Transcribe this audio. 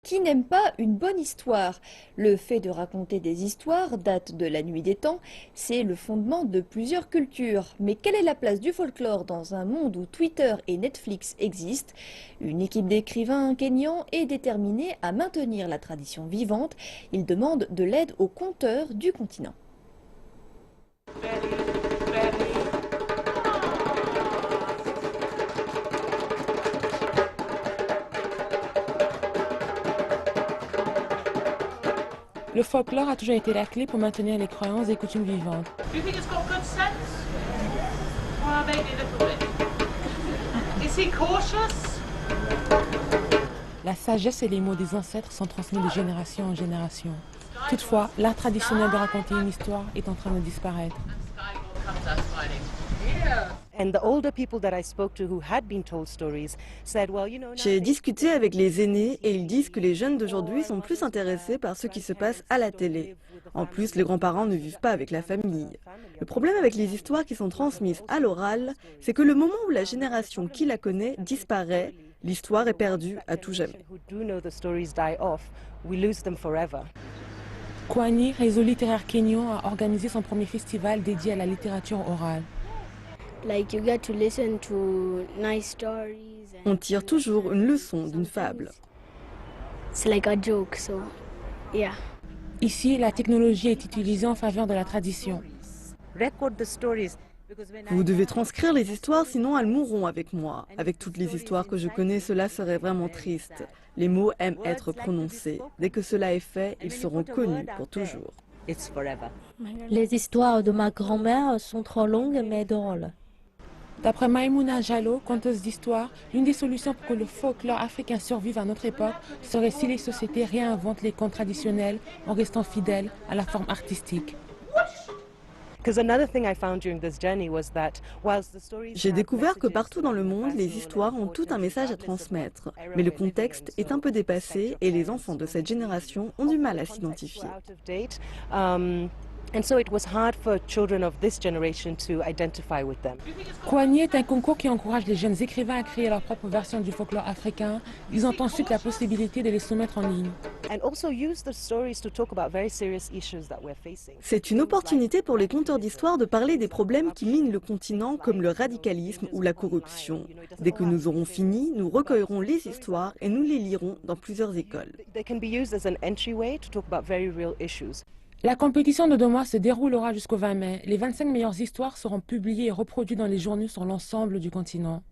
Qui n'aime pas une bonne histoire? Le fait de raconter des histoires date de la nuit des temps, c'est le fondement de plusieurs cultures. Mais quelle est la place du folklore dans un monde où Twitter et Netflix existent? Une équipe d'écrivains kényans est déterminée à maintenir la tradition vivante. Ils demandent de l'aide aux conteurs du continent. Le folklore a toujours été la clé pour maintenir les croyances et coutumes vivantes. Do you think it's got good sense? Well, maybe a little bit. Is he cautious? La sagesse et les mots des ancêtres sont transmis de génération en génération. Toutefois, l'art traditionnel de raconter une histoire est en train de disparaître. Skyward comes us smiling. Yeah. And the older people that I spoke to who had been told stories said, well, you know, J'ai discuté avec les aînés et ils disent que les jeunes d'aujourd'hui sont plus intéressés par ce qui se passe à la télé. En plus, les grands-parents ne vivent pas avec la famille. Le problème avec les histoires qui sont transmises à l'oral, c'est que le moment où la génération qui la connaît disparaît, l'histoire est perdue à tout jamais. who do know the stories die off, we lose them forever. Kwani, réseau littéraire kényan, a organisé son premier festival dédié à la littérature orale. Like you get to listen to nice stories. On tire toujours une leçon d'une fable. It's like a joke, so yeah. Ici, la technologie est utilisée en faveur de la tradition. Record the stories. Because when Vous devez transcrire les histoires, sinon elles mourront avec moi. Avec toutes les histoires que je connais, cela serait vraiment triste. Les mots aiment être prononcés. Dès que cela est fait, ils seront connus pour toujours. it's forever. Les histoires de ma grand-mère sont trop longues mais drôles. D'après Maïmouna Jallo, conteuse d'histoire, l'une des solutions pour que le folklore africain survive à notre époque serait si les sociétés réinventent les contes traditionnels en restant fidèles à la forme artistique. Because another thing I found during this journey was that whilst the stories J'ai have découvert que messages partout dans le monde, les personal histoires ont tout un message à transmettre. Mais le contexte est un peu dépassé et les enfants de cette génération ont du mal à s'identifier. out of date. And so it was hard for children of this generation to identify with them. Kwani est un concours qui encourage les jeunes écrivains à créer leur propre version du folklore africain. Ils ont ensuite la possibilité de les soumettre en ligne. And also use the stories to talk about very serious issues that we're facing. C'est une opportunité pour les conteurs d'histoire de parler des problèmes qui minent le continent comme le radicalisme ou la corruption. Dès que nous aurons fini, nous recueillerons les histoires et nous les lirons dans plusieurs écoles. They can be used as an entryway to talk about very real issues. La compétition de 2 mois se déroulera jusqu'au 20 mai. Les 25 meilleures histoires seront publiées et reproduites dans les journaux sur l'ensemble du continent.